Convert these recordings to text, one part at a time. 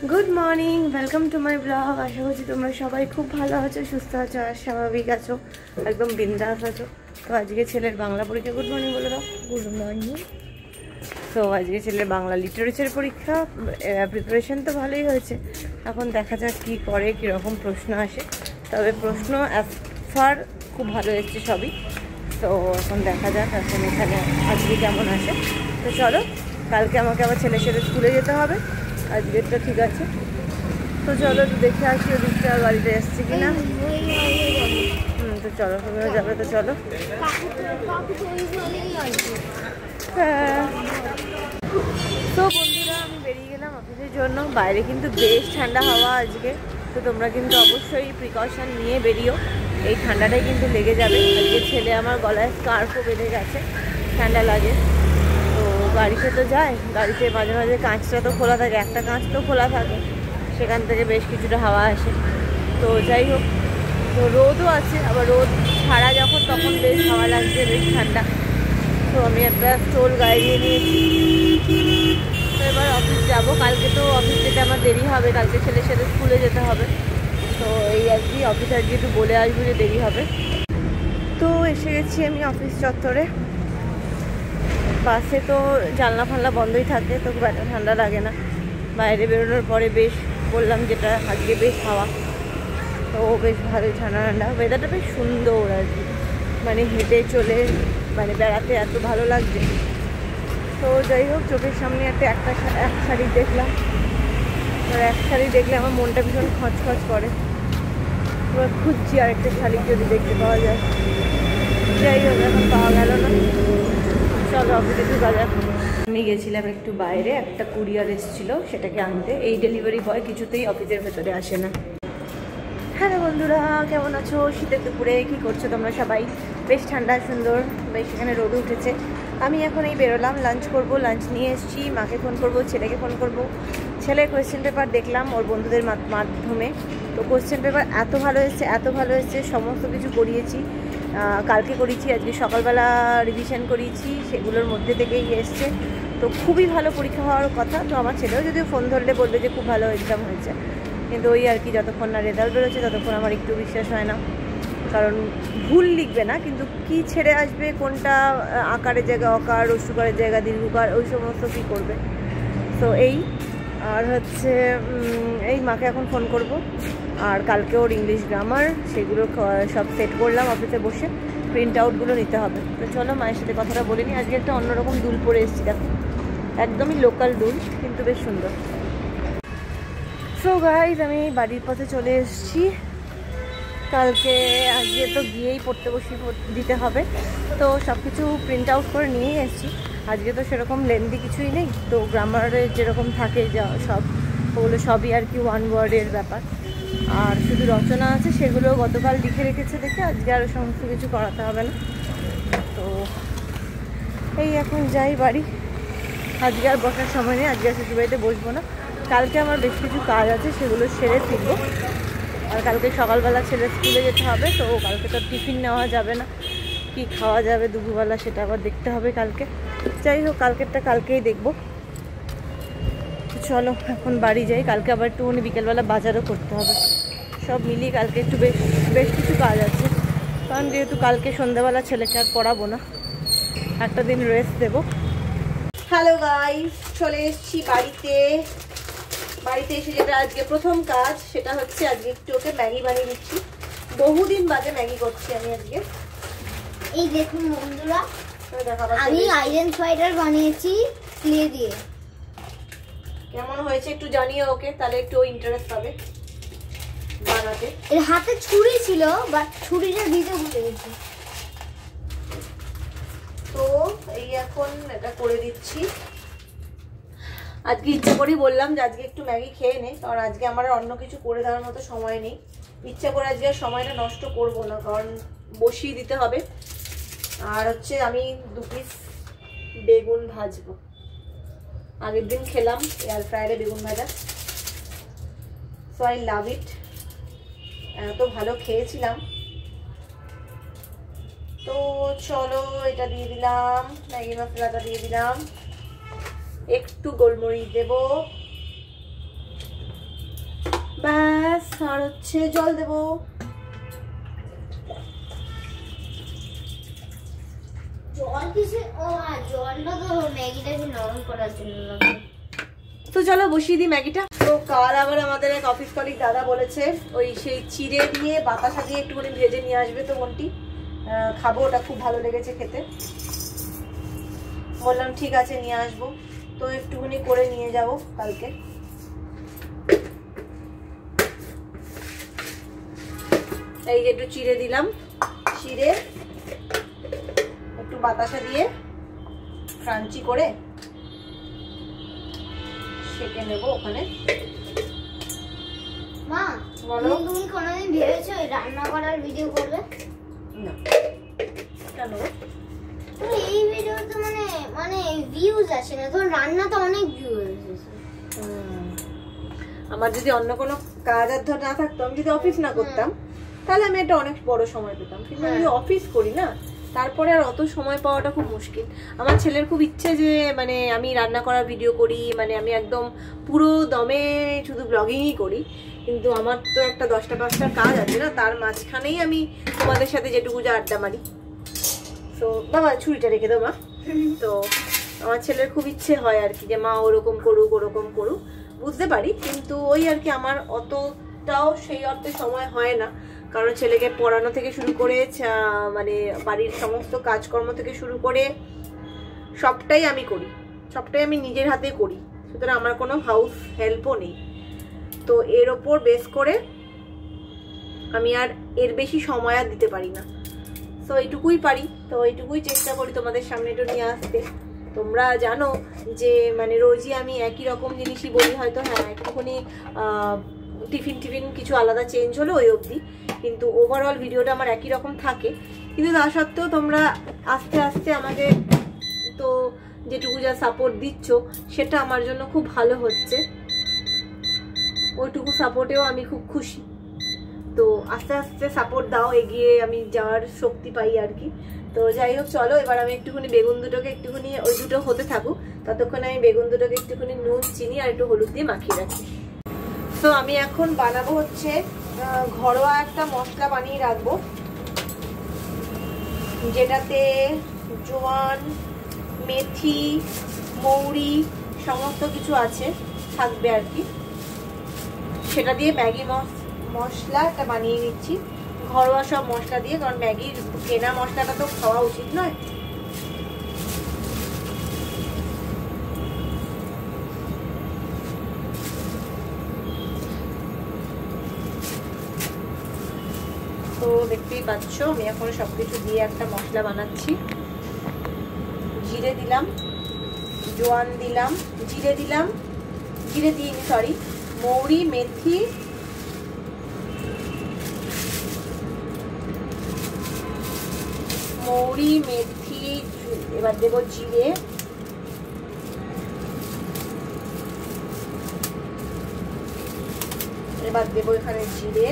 Good morning, welcome to my blog. আশা করছি তোমরা সবাই খুব ভালো আছো, সুস্থ আছো আর স্বাভাবিক আছো, একদম বিন্দাস আছো। তো আজকে ছেলের বাংলা পরীক্ষা। গুড মর্নিং বলে দাও। Good morning. তো আজকে ছেলের বাংলা লিটারেচার পরীক্ষা। প্রিপারেশন তো ভালোই হয়েছে, এখন দেখা যাক কী করে, কীরকম প্রশ্ন আসে। তবে প্রশ্ন অ্যাজ ফার খুব ভালো এসছে সবই। তো এখন দেখা যাক এখন এখানে আজকে কেমন আসে। তো চলো, কালকে আমাকে আবার ছেলের সাথে স্কুলে যেতে হবে। আজকেরটা ঠিক আছে, তো চলো একটু দেখে আসি ওদিকটা গাড়িতে এসছে কিনা। তো চলো, তুমিও যাবে তো চলো। হ্যাঁ, তো বন্ধুরা আমি বেরিয়ে গেলাম অফিসের জন্য। বাইরে কিন্তু বেশ ঠান্ডা হাওয়া আজকে, তো তোমরা কিন্তু অবশ্যই প্রিকশন নিয়ে বেরিও, এই ঠান্ডাটাই কিন্তু লেগে যাবে। আজকে ছেলে আমার গলায় স্কার্ফও বেঁধে গেছে, ঠান্ডা লাগে। তো গাড়িতে তো যায়, গাড়িতে মাঝে মাঝে কাঁচটা তো খোলা থাকে, একটা কাঁচ তো খোলা থাকে, সেখান থেকে বেশ কিছুটা হাওয়া আসে। তো যাই হোক, তো রোদও আছে, আবার রোদ ছাড়া যখন তখন বেশ হাওয়া লাগছে, বেশ ঠান্ডা। তো আমি একটা স্টোল গায়ে দিয়ে নিয়েছি। তো এবার অফিস যাবো। কালকে তো অফিস যেতে আমার দেরি হবে, কালকে ছেলের সাথে স্কুলে যেতে হবে। তো এই আর কি, অফিস আজকে একটু বলে আসবো যে দেরি হবে। তো এসে গেছি আমি অফিস চত্বরে। বাসে তো জানলা ফানলা বন্ধই থাকে, তো খুব একটা ঠান্ডা লাগে না। বাইরে বেরোনোর পরে বেশ বললাম যেটা আজকে বেশ হাওয়া, তো বেশ ভালোই ঠান্ডা ঠান্ডা। ওয়েদারটা বেশ সুন্দর আর কি, মানে হেঁটে চলে মানে বেড়াতে এত ভালো লাগছে। তো যাই হোক, চোখের সামনে এক শাড়ি দেখলাম, আর এক শাড়ি দেখলে আমার মনটা ভীষণ খচখচ করে। এবার খুঁজছি আরেকটা শাড়ি যদি দেখতে পাওয়া যায়। যাই হোক, এখন পাওয়া গেল না। চলো অফিসে ঢুকা যাক। আমি গেছিলাম একটু বাইরে, একটা কুরিয়ার এসেছিলো সেটাকে আনতে। এই ডেলিভারি বয় কিছুতেই অফিসের ভেতরে আসে না। হ্যালো বন্ধুরা, কেমন আছো? শীতের দুপুরে কী করছো তোমরা সবাই? বেশ ঠান্ডা সুন্দর, বেশ এখানে রোদ উঠেছে। আমি এখন এই বেরোলাম, লাঞ্চ করব। লাঞ্চ নিয়ে এসেছি, মাকে ফোন করব, ছেলেকে ফোন করব। ছেলের কোয়েশ্চেন পেপার দেখলাম ওর বন্ধুদের মাধ্যমে। তো কোয়েশ্চেন পেপার এত ভালো এসছে, এত ভালো এসছে, সমস্ত কিছু করিয়েছি। কালকে করিয়েছি, আজকে সকালবেলা রিভিশন করিয়েছি, সেগুলোর মধ্যে থেকেই এসছে। তো খুবই ভালো পরীক্ষা হওয়ার কথা। তো আমার ছেলেও যদিও ফোন ধরলে বলবে যে খুব ভালো এক্সাম হয়েছে, কিন্তু ওই আর কি, যতক্ষণ না রেজাল্ট বেরোচ্ছে ততক্ষণ আমার একটু বিশ্বাস হয় না। কারণ ভুল লিখবে না, কিন্তু কি ছেড়ে আসবে, কোনটা আকারের জায়গা অকার, রস্যকারের জায়গা দীর্ঘকার, ওই সমস্ত কী করবে। তো এই আর হচ্ছে এই মাকে এখন ফোন করব। আর কালকে ওর ইংলিশ গ্রামার সেগুলো সব সেট করলাম অফিসে বসে, প্রিন্ট আউটগুলো নিতে হবে। তো চলো মায়ের সাথে কথাটা বলে নিই। আজকে একটা অন্যরকম দুল পরে এসেছি, দেখো একদমই লোকাল দুল, কিন্তু বেশ সুন্দর। সো গাইজ, আমি বাড়ির পথে চলে এসেছি। কালকে আজকে তো গিয়েই পড়তে দিতে হবে, তো সব কিছু প্রিন্ট আউট করে নিয়েই এসেছি। আজকে তো সেরকম লেন্দি কিছুই নেই, তো গ্রামারের যেরকম থাকে যা সব, ওগুলো সবই আর কি ওয়ান ওয়ার্ডের ব্যাপার। আর শুধু রচনা আছে, সেগুলো গতকাল লিখে রেখেছে দেখে আজকে আরও সমস্ত কিছু করাতে হবে না। তো এই এখন যাই বাড়ি। আজকে আর বসার সময় নেই, আজকে আর শ্বশুরবাড়িতে বসবো না। কালকে আমার বেশ কিছু কাজ আছে, সেগুলো সেরে ফিরবো। আর কালকে সকালবেলা ছেলে স্কুলে যেতে হবে, তো কালকে তো টিফিন নেওয়া যাবে না, কি খাওয়া যাবে দুপুরবেলা সেটা আবার দেখতে হবে কালকে। যাই হোক, কালকেরটা কালকেই দেখবো। চলো এখন বাড়ি যাই। কালকে আবার একটুখানি বিকেলবেলা বাজারও করতে হবে। সব মিলিয়ে কালকে একটু বেশ কিছু কাজ আছে, কারণ যেহেতু কালকে সন্ধ্যাবেলা ছেলেকে আর পড়াবো না, একটা দিন রেস্ট দেবো। হ্যালো গাইস, চলে এসেছি বাড়িতে। বাড়িতে এসে যেটা আজকে প্রথম কাজ, সেটা হচ্ছে আজকে একটু ওকে ম্যাগি বানিয়ে দিচ্ছি। বহুদিন বাদে ম্যাগি করছি আমি আজকে। এই দেখুন বন্ধুরা, আমি আয়রন ফাইটার বানিয়েছি ক্লে দিয়ে। কেমন হয়েছে একটু জানিও ওকে, তাহলে একটু ইন্টারেস্ট পাবে বানাতে। এর হাতে ছুরি ছিল, বাট ছুরিটা দিতে ভুলে গেছি। তো এই এখন এটা করে দিচ্ছি। আজকে ইচ্ছা করেই বললাম যে আজকে একটু ম্যাগি খেয়ে নে, কারণ আজকে আমার অন্য কিছু করে দেওয়ার মতো সময় নেই। ইচ্ছা করে আজকে সময়টা নষ্ট করব না, কারণ বসিয়ে দিতে হবে। আর হচ্ছে আমি 2 পিস বেগুন ভাজবো। আগের দিন খেলাম এয়ার ফ্রায়ারে বেগুন ভাজা, সো আই লাভ ইট। এত ভালো খেয়েছিলাম। তো চলো, এটা দিয়ে দিলাম, ম্যাগি মশলাটা দিয়ে দিলাম, একটু গোলমরিচ দেবো, ব্যাস। আর হচ্ছে জল দেবো। জল কিসে? ও হ্যাঁ, জলটা তো ম্যাগিটাকে নরম করার জন্য লাগে। তো চলো বসিয়ে দিই ম্যাগিটা। তো কাল আবার আমাদের এক অফিস কলিগ দাদা বলেছে ওই সেই চিড়ে দিয়ে বাতাসা দিয়ে একটুখানি ভেজে নিয়ে আসবে। তো মনটি খাবো, ওটা খুব ভালো লেগেছে খেতে। বললাম ঠিক আছে নিয়ে আসবো। তো একটুখানি করে নিয়ে যাব কালকে। এই যে একটু চিড়ে দিলাম, চিড়ে একটু বাতাসা দিয়ে ক্রাঞ্চি করে সেকে নেবো ওখানে। মা বলো। তুমি কোনোদিন ভেবেছো রান্না করার ভিডিও করবে? না কেন? এই ভিডিওতে মানে মানে ভিউজ আসে না, তোর রান্না তো অনেক ভিউজ এসেছে। আমার যদি অন্য কোনো কাজ আর ধর না থাকতো, আমি যদি অফিস না করতাম তাহলে আমি একটা অনেক বড় সময় পেতাম। কিন্তু আমি অফিস করি না, তারপরে আর অত সময় পাওয়াটা খুব মুশকিল। আমার ছেলের খুব ইচ্ছে যে মানে আমি রান্না করার ভিডিও করি, মানে আমি একদম পুরো দমে শুধু ব্লগিংই করি। কিন্তু আমার তো একটা 10টা 5টার কাজ আছে না, তার মাঝখানেই আমি তোমাদের সাথে যেটুকু যা আড্ডা মারি। তো বাবা ছুরিটা রেখে দাও মা। তো আমার ছেলের খুব ইচ্ছে হয় আর কি যে মা ওরকম করুক ওরকম করুক, বুঝতে পারি। কিন্তু ওই আর কি আমার অতটাও সেই অর্থে সময় হয় না, কারণ ছেলেকে পড়ানো থেকে শুরু করে মানে বাড়ির সমস্ত কাজকর্ম থেকে শুরু করে সবটাই আমি করি, সবটাই আমি নিজের হাতে করি। সুতরাং আমার কোনো হাউস হেল্পও নেই। তো এর ওপর বেস করে আমি আর এর বেশি সময় আর দিতে পারি না। তো এইটুকুই পারি, তো এইটুকুই চেষ্টা করি তোমাদের সামনে একটু নিয়ে আসতে। তোমরা জানো যে মানে রোজই আমি একই রকম জিনিসই বলি, হয়তো হ্যাঁ একটুখানি টিফিন কিছু আলাদা চেঞ্জ হলো ওই অবধি, কিন্তু ওভারঅল ভিডিওটা আমার একই রকম থাকে। কিন্তু তা সত্ত্বেও তোমরা আস্তে আস্তে আমাকে তো যেটুকু যা সাপোর্ট দিচ্ছ সেটা আমার জন্য খুব ভালো হচ্ছে। ওইটুকু সাপোর্টেও আমি খুব খুশি। তো আস্তে আস্তে সাপোর্ট দাও, এগিয়ে আমি যাওয়ার শক্তি পাই আর কি। তো যাই হোক চলো, এবার আমি একটুখানি বেগুন দুটোকে একটুখানি ওই দুটো হতে থাকুক, ততক্ষণ আমি বেগুন দুটোকে একটুখানি নুন চিনি আর একটু হলুদ দিয়ে মাখিয়ে রাখি। তো আমি এখন বানাবো হচ্ছে ঘরোয়া একটা মশলা বানিয়ে রাখবো, যেটাতে জোয়ান, মেথি, মৌরি সমস্ত কিছু আছে থাকবে আর কি। সেটা দিয়ে ম্যাগি মশলা একটা বানিয়ে নিচ্ছি, ঘরোয়া সব মশলা দিয়ে, কারণ ম্যাগির কেনা মশলাটা তো খাওয়া উচিত নয়। তো দেখতেই পাচ্ছ আমি এখন সবকিছু দিয়ে একটা মশলা বানাচ্ছি। জিরে দিলাম, জোয়ান দিলাম, জিরে দিইনি সরি, মৌরি, মেথি, এবার দেবো জিরে, এবার দেবো এখানে জিরে,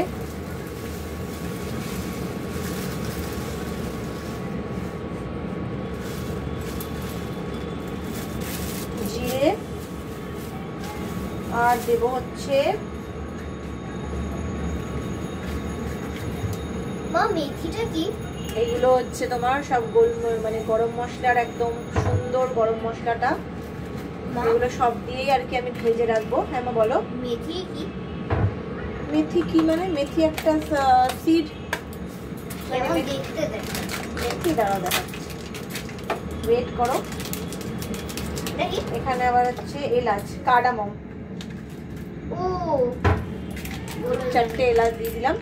আর দেবো হচ্ছে মা মেথিটা কি? এইগুলো হচ্ছে তোমার সব মানে গরম মশলার একদম সুন্দর গরম মশলাটা, এগুলো সব দিয়েই আর কি আমি ভেজে রাখবো। হ্যাঁ মা বলো। মেথি কি? মেথি কি মানে মেথি একটা সিড, মেথি দাঁড়াও দেখাচ্ছি, ওয়েট করো। এখানে আবার হচ্ছে এলাচ, কার্ডামম, ও 4টে এলাচ দিয়ে দিলাম।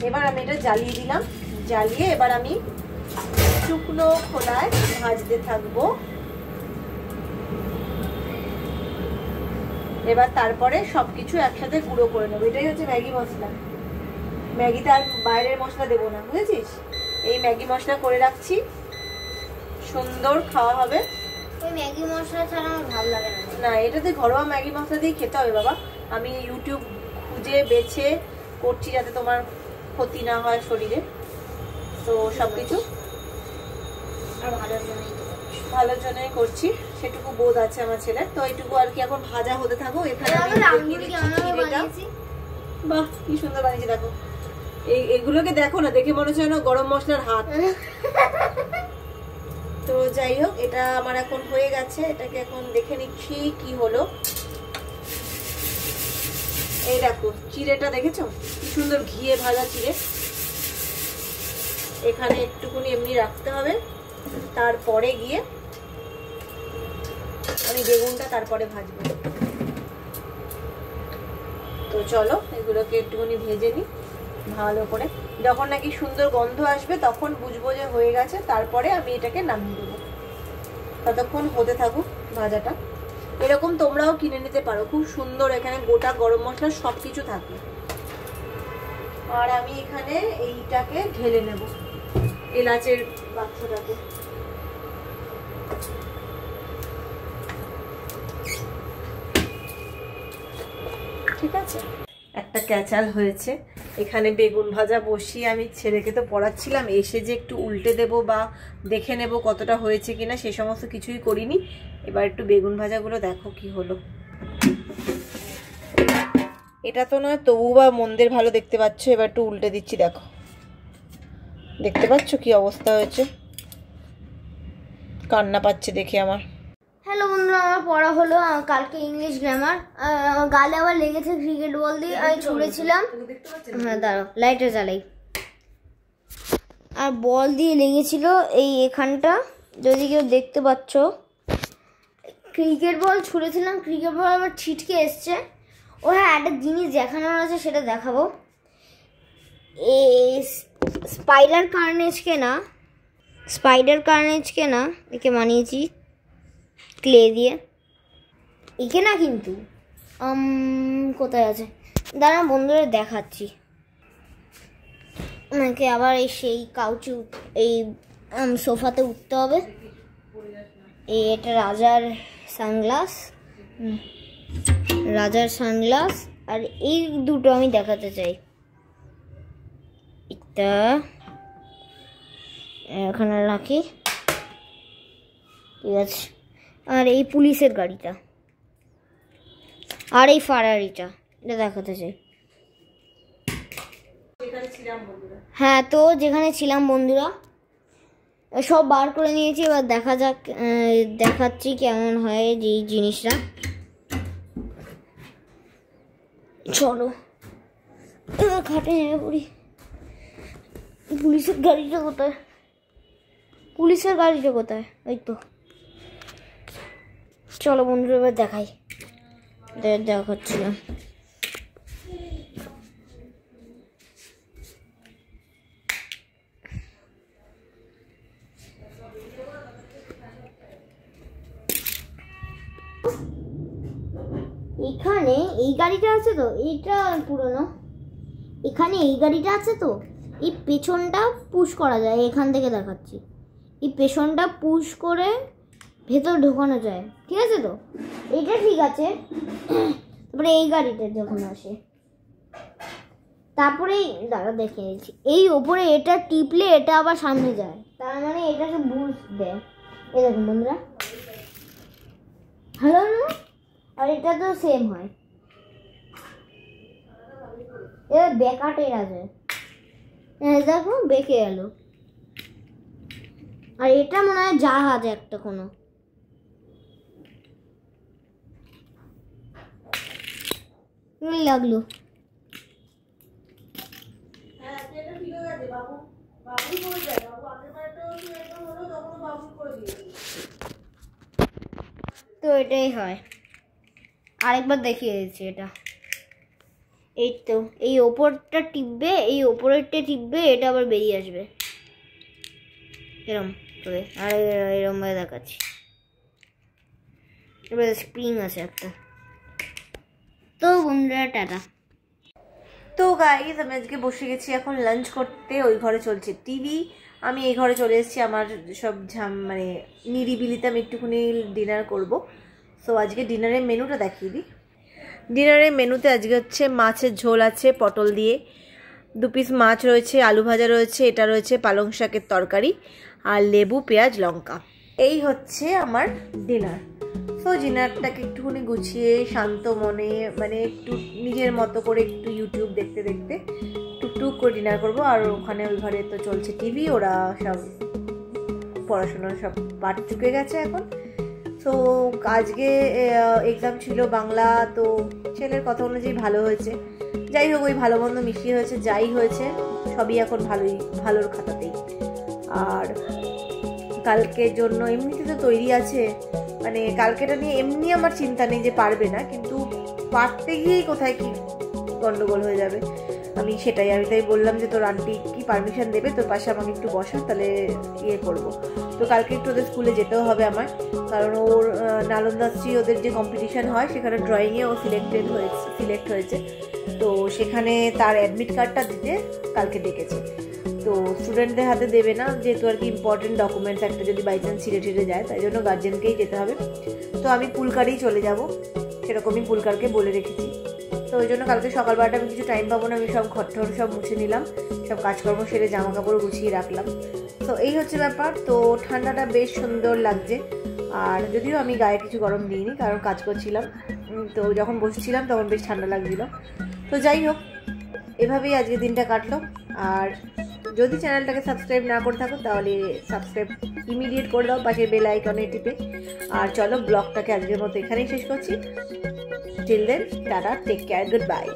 এবার আমি এটা জ্বালিয়ে দিলাম, জ্বালিয়ে এবার আমি শুকনো খোলায় ভাজতে থাকবো। এবার তারপরে সবকিছু একসাথে গুঁড়ো করে নেবো। এটাই হচ্ছে ম্যাগি মশলা। ম্যাগিতে আর বাইরের মশলা দেবো না, বুঝেছিস? এই ম্যাগি মশলা করে রাখছি, সুন্দর খাওয়া হবে। ওই ম্যাগি মশলা ছাড়া আমার ভালো লাগে না। না, এটাতে ঘরোয়া ম্যাগি মশলা দিয়ে খেতে হবে বাবা। আমি ইউটিউব খুঁজে বেছে করছি যাতে তোমার ক্ষতি না হয় শরীরে। তো সবকিছু ভালোর জন্যই করছি, সেটুকু বোধ আছে আমার ছেলের। তো এইটুকু আর কি এখন ভাজা হতে থাকো। এখানে আমি বাহ কি সুন্দর বানিয়েছে দেখো। এগুলোকে দেখো না, দেখে মনে হচ্ছে না গরম মশলার হাত। তো যাই হোক, এটা আমার এখন হয়ে গেছে, এটাকে এখন দেখে নিচ্ছি কি হলো। এই দেখো চিড়েটা দেখেছো কি সুন্দর ঘিয়ে ভাজা চিড়ে। এখানে একটুখানি এমনি রাখতে হবে, তারপরে গিয়ে আমি বেগুনটা তারপরে ভাজবো। তো চলো এগুলোকে একটুখানি ভেজে নিই ভালো করে। যখন নাকি সুন্দর গন্ধ আসবে তখন বুঝবো যে হয়ে গেছে, তারপরে আমি এটাকে নামিয়ে দেবো। ততক্ষণ হতে থাকুক ভাজাটা। এরকম তোমরাও কিনে নিতে পারো, খুব সুন্দর, এখানে গোটা গরম মশলা সবকিছু থাকে। আর আমি এখানে এইটাকে ঢেলে নেব, এলাচের বাক্সটাকে। ঠিক আছে, একটা ক্যাচাল হয়েছে। এখানে বেগুন ভাজা বসিয়ে আমি ছেলেকে তো পড়াচ্ছিলাম, এসে যে একটু উল্টে দেব বা দেখে নেব কতটা হয়েছে কিনা সে সমস্ত কিছুই করিনি। এবার একটু বেগুন ভাজাগুলো দেখো কি হলো। এটা তো নয় তবু বা মন্দের ভালো দেখতে পাচ্ছ। এবার একটু উল্টে দিচ্ছি, দেখো দেখতে পাচ্ছ কি অবস্থা হয়েছে। কান্না পাচ্ছে দেখে আমার। হ্যালো বন্ধুরা, আমার পড়া হলো কালকে ইংলিশ গ্রামার। গালে আবার লেগেছে ক্রিকেট বল দিয়ে, আমি ছুঁড়েছিলাম। হ্যাঁ দাঁড়াও, লাইটার জ্বালাই। আর বল দিয়ে লেগেছিল এই এখানটা, যদি কেউ দেখতে পাচ্ছ। ক্রিকেট বল ছুঁড়েছিলাম, ক্রিকেট বল আবার ছিটকে এসছে। ও হ্যাঁ, একটা জিনিস দেখানোর আছে, সেটা দেখাবো। এই স্পাইডার কার্নেজকে না একে বানিয়েছি ক্লে দিয়ে। একে না কিন্তু কোথায় আছে দাঁড়া বন্ধুরা দেখাচ্ছি। আমাকে আবার এই কাউচে এই সোফাতে উঠতে হবে। এটা রাজার সানগ্লাস আর এই দুটো আমি দেখাতে চাই। এটা এখানে রাখি, ঠিক আছে। আর এই পুলিশের গাড়িটা আর এই ফারারিটা, এটা দেখাতে চাই। হ্যাঁ, তো যেখানে ছিলাম বন্ধুরা সব বার করে নিয়েছি। এবার দেখা যাক, দেখাচ্ছি কেমন হয় যে জিনিসটা। চলো এবার খাটে নেমে পড়ি। পুলিশের গাড়িটা কোথায়? ওই তো। চলো বন্ধুরা এবার দেখাই, দেখাচ্ছিলাম। এখানে এই গাড়িটা আছে তো, এইটা পুরনো। এখানে এই গাড়িটা আছে তো, এই পেছনটা পুশ করা যায়। এখান থেকে দেখাচ্ছি, এই পেছনটা পুশ করে ভেতর ঢোকানো যায়, ঠিক আছে তো? এটা ঠিক আছে। তারপরে এই গাড়িটা যখন আসে, তারপরে দাঁড়া দেখে নিচ্ছি, এই ওপরে এটা টিপলে এটা আবার সামনে যায়, তার মানে এটাকে বুস্ট দেয়। এই দেখুন বন্ধুরা, হ্যালো না? আর এটা তো সেম হয়। এবার বেকাটের আছে, দেখো বেঁকে গেল। আর এটা মনে হয় জাহাজ একটা কোনো। লাগলো তো এটাই হয়। আরেকবার দেখিয়ে দিচ্ছি এটা। এই তো এই ওপরটা টিপবে, এই ওপরেরটা টিপবে, এটা আবার বেরিয়ে আসবে এরম করে। আর এরম ভাবে দেখাচ্ছি। এবার স্প্রিং আছে একটা। তো বন্ধুরা টাটা। তো গাইস আমি আজকে বসে গেছি এখন লাঞ্চ করতে। ওই ঘরে চলছে টিভি, আমি এই ঘরে চলে এসেছি আমার সব মানে নিরিবিলিতে আমি একটুখানি ডিনার করব। সো আজকে ডিনারের মেনুটা দেখিয়ে দিই। ডিনারের মেনুতে আজকে হচ্ছে মাছের ঝোল আছে পটল দিয়ে, 2 পিস মাছ রয়েছে, আলু ভাজা রয়েছে, এটা রয়েছে পালং শাকের তরকারি, আর লেবু পেঁয়াজ লঙ্কা। এই হচ্ছে আমার ডিনার। তো ডিনারটাকে একটুখানি গুছিয়ে শান্ত মনে মানে একটু নিজের মতো করে একটু ইউটিউব দেখতে দেখতে টুকটুক করে ডিনার করবো। আর ওখানে ওই ঘরে তো চলছে টিভি, ওরা সব পড়াশোনার সব পাঠ চুকে গেছে এখন। তো আজকে এক্সাম ছিল বাংলা, তো ছেলের কথা অনুযায়ী ভালো হয়েছে। যাই হোক, ওই ভালো মন্দ মিশিয়ে হয়েছে, যাই হয়েছে সবই এখন ভালোর খাতাতেই। আর কালকের জন্য এমনিতে তো তৈরি আছে, মানে কালকেটা নিয়ে এমনি আমার চিন্তা নেই যে পারবে না, কিন্তু পারতে গিয়েই কোথায় কি গন্ডগোল হয়ে যাবে আমি তাই বললাম যে তোর আন্টি কি পারমিশন দেবে, তোর পাশে আমাকে একটু বসা, তাহলে ইয়ে করবো। তো কালকে একটু ওদের স্কুলে যেতেও হবে আমার, কারণ ওর নালন্দাশ্রী ওদের যে কম্পিটিশান হয় সেখানে ড্রয়িংয়ে ও সিলেক্ট হয়েছে। তো সেখানে তার অ্যাডমিট কার্ডটা দিতে কালকে ডেকেছে। তো স্টুডেন্টদের হাতে দেবে না, যেহেতু আর কি ইম্পর্টেন্ট ডকুমেন্টস একটা যদি বাই চান্স ছিঁড়ে যায়, তাই জন্য গার্জেনকেই যেতে হবে। তো আমি পুলকারেই চলে যাব, সেরকমই পুলকারকে বলে রেখেছি। তো ওই জন্য কালকে সকালবেলাটা আমি কিছু টাইম পাবো না, আমি সব ঘর সব মুছে নিলাম, সব কাজকর্ম সেরে জামা কাপড় গুছিয়ে রাখলাম। তো এই হচ্ছে ব্যাপার। তো ঠান্ডাটা বেশ সুন্দর লাগছে, আর যদিও আমি গায়ে কিছু গরম দিইনি কারণ কাজ করছিলাম, তো যখন বসছিলাম তখন বেশ ঠান্ডা লাগছিল। তো যাই হোক, এভাবেই আজকে দিনটা কাটলো। আর যদি চ্যানেলটাকে সাবস্ক্রাইব না করে থাকো তাহলে সাবস্ক্রাইব ইমিডিয়েট করে দাও পাশের বেল আইকনে টিপে। আর চলো, ব্লগটাকে আজকের মতো এখানেই শেষ করছি। Till then, tata, take care, good by.